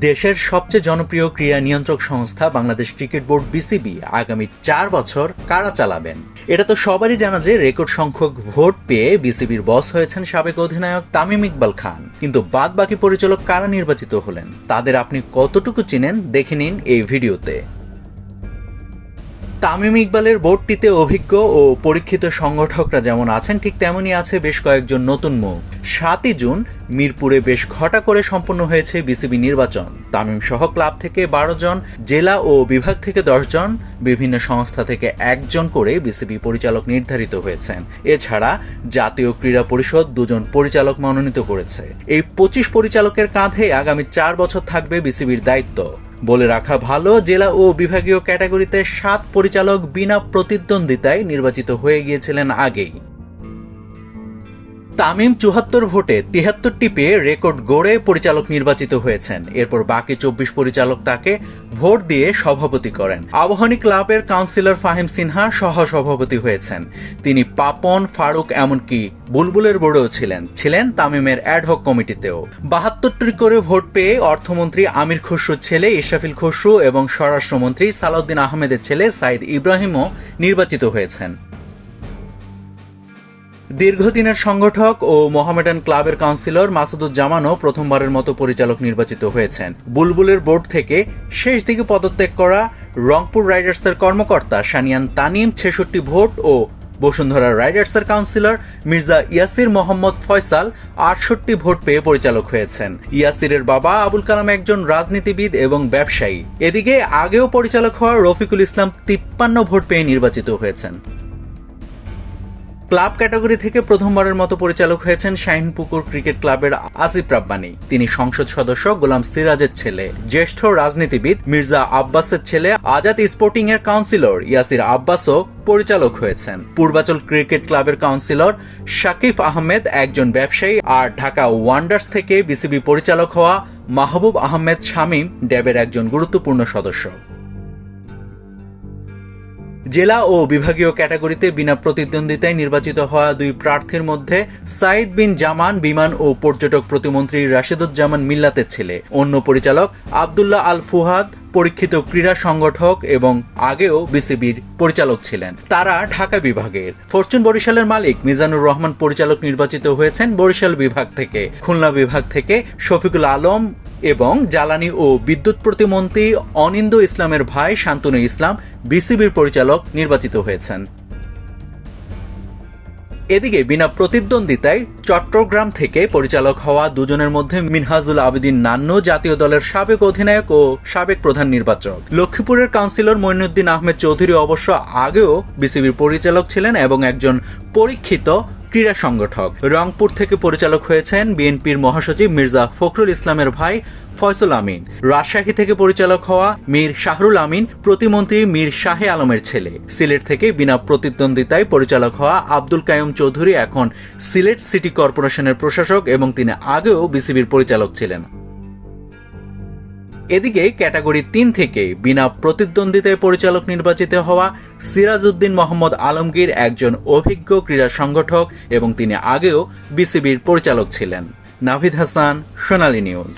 দেশের সবচেয়ে জনপ্রিয় ক্রীড়া নিয়ন্ত্রক সংস্থা বাংলাদেশ ক্রিকেট বোর্ড বিসিবি আগামী 4 বছর কারা চালাবেন। এটা তো সবারই জানা যে রেকর্ড সংখ্যক ভোট পেয়ে বিসিবির বস হয়েছেন সাবেক অধিনায়ক তামিম ইকবাল খান। কিন্তু বাদ বাকি পরিচালক কারা নির্বাচিত হলেন, তাদের আপনি কতটুকু চিনেন দেখে নিন এই ভিডিওতে। তামিম ইকবালের বোর্ডটিতে অভিজ্ঞ ও পরীক্ষিত সংগঠকরা যেমন আছেন, ঠিক তেমনই আছে বেশ কয়েকজন নতুন মুখ। 7 জুন মিরপুরে বেশ ঘটা করে সম্পন্ন হয়েছে বিসিবি নির্বাচন। তামিম সহ ক্লাব থেকে 12 জন, জেলা ও বিভাগ থেকে 10 জন, বিভিন্ন সংস্থা থেকে 1 জন করে বিসিবি পরিচালক নির্ধারিত হয়েছেন। এছাড়া জাতীয় ক্রীড়া পরিষদ 2 জন পরিচালক মনোনীত করেছে। এই 25 পরিচালকের কাঁধে আগামী 4 বছর থাকবে বিসিবির দায়িত্ব। বলে রাখা ভালো, জেলা ও বিভাগীয় ক্যাটাগরিতে 7 পরিচালক বিনা প্রতিদ্বন্দ্বিতায় নির্বাচিত হয়ে গিয়েছিলেন আগেই। তামিম 74 ভোটে 73টি পেয়ে রেকর্ড গড়ে পরিচালক নির্বাচিত হয়েছেন। এরপর বাকি 24 পরিচালক তাকে ভোট দিয়ে সভাপতি করেন। আবাহনী ক্লাবের কাউন্সিলর ফাহিম সিনহা সহ সভাপতি হয়েছেন। তিনি পাপন, ফারুক এমনকি বুলবুলের বোর্ডেও ছিলেন তামিমের অ্যাডহক কমিটিতেও। 72টি করে ভোট পেয়ে অর্থমন্ত্রী আমির খসরুর ছেলে ইশরাফিল খসরু এবং স্বরাষ্ট্রমন্ত্রী সালাউদ্দিন আহমেদের ছেলে সাইদ ইব্রাহিমও নির্বাচিত হয়েছেন। দীর্ঘদিনের সংগঠক ও মোহামেডান ক্লাবের কাউন্সিলর মাসুদুজ্জামানও প্রথমবারের মতো পরিচালক নির্বাচিত হয়েছেন। বুলবুলের বোর্ড থেকে শেষ দিকে পদত্যাগ করা রংপুর রাইডার্সের কর্মকর্তা সানিয়ান তানিম 66 ভোট ও বসুন্ধরা রাইডার্সের কাউন্সিলর মির্জা ইয়াসির মোহাম্মদ ফয়সাল 68 ভোট পেয়ে পরিচালক হয়েছেন। ইয়াসিরের বাবা আবুল কালাম একজন রাজনীতিবিদ এবং ব্যবসায়ী। এদিকে আগেও পরিচালক হওয়া রফিকুল ইসলাম 53 ভোট পেয়ে নির্বাচিত হয়েছেন। ক্লাব ক্যাটাগরি থেকে প্রথমবারের মতো পরিচালক হয়েছেন শাহিনপুকুর ক্রিকেট ক্লাবের আসিফ রাব্বানী। তিনি সংসদ সদস্য গোলাম সিরাজের ছেলে। জ্যেষ্ঠ রাজনীতিবিদ মির্জা আব্বাসের ছেলে আজাদ স্পোর্টিং এর কাউন্সিলর ইয়াসির আব্বাসও পরিচালক হয়েছেন। পূর্বাচল ক্রিকেট ক্লাবের কাউন্সিলর শাকিব আহমেদ একজন ব্যবসায়ী। আর ঢাকা ওয়ান্ডার্স থেকে বিসিবি পরিচালক হওয়া মাহবুব আহমেদ শামীম ড্যাবের একজন গুরুত্বপূর্ণ সদস্য। জেলা ও বিভাগীয় ক্যাটাগরিতে বিনা প্রতিদ্বন্দ্বিতায় নির্বাচিত হওয়া 2 প্রার্থীর মধ্যে সাইদ বিন জামান বিমান ও পর্যটক প্রতিমন্ত্রী রাশেদুজ্জামান মিল্লাতের ছেলে। অন্য পরিচালক আব্দুল্লাহ আল ফুহাদ পরীক্ষিত ক্রীড়া সংগঠক এবং আগেও বিসিবির পরিচালক ছিলেন। তারা ঢাকা বিভাগের। ফরচুন বরিশালের মালিক মিজানুর রহমান পরিচালক নির্বাচিত হয়েছেন বরিশাল বিভাগ থেকে। খুলনা বিভাগ থেকে শফিকুল আলম এবং জ্বালানি ও বিদ্যুৎ প্রতিমন্ত্রী অনিন্দ্য ইসলামের ভাই শান্তনু ইসলাম বিসিবির পরিচালক নির্বাচিত হয়েছেন। এদিকে বিনা প্রতিদ্বন্দ্বিতায় চট্টগ্রাম থেকে পরিচালক হওয়া 2 জনের মধ্যে মিনহাজুল আবেদিন নান্নু জাতীয় দলের সাবেক অধিনায়ক ও সাবেক প্রধান নির্বাচক। লক্ষ্মীপুরের কাউন্সিলর মঈনুদ্দিন আহমেদ চৌধুরী অবশ্য আগেও বিসিবির পরিচালক ছিলেন এবং একজন পরীক্ষিত ক্রীড়া সংগঠক। রংপুর থেকে পরিচালক হয়েছেন বিএনপির মহাসচিব মির্জা ফখরুল ইসলামের ভাই ফয়সল আমিন। রাজশাহী থেকে পরিচালক হওয়া মীর শাহরুল আমিন প্রতিমন্ত্রী মীর শাহে আলমের ছেলে। সিলেট থেকে বিনা প্রতিদ্বন্দ্বিতায় পরিচালক হওয়া আব্দুল কাইয়ুম চৌধুরী এখন সিলেট সিটি কর্পোরেশনের প্রশাসক এবং তিনি আগেও বিসিবির পরিচালক ছিলেন। এদিকে ক্যাটাগরি 3 থেকে বিনা প্রতিদ্বন্দ্বিতায় পরিচালক নির্বাচিত হওয়া সিরাজউদ্দিন মোহাম্মদ আলমগীর একজন অভিজ্ঞ ক্রীড়া সংগঠক এবং তিনি আগেও বিসিবির পরিচালক ছিলেন। নাভিদ হাসান, সোনালী নিউজ।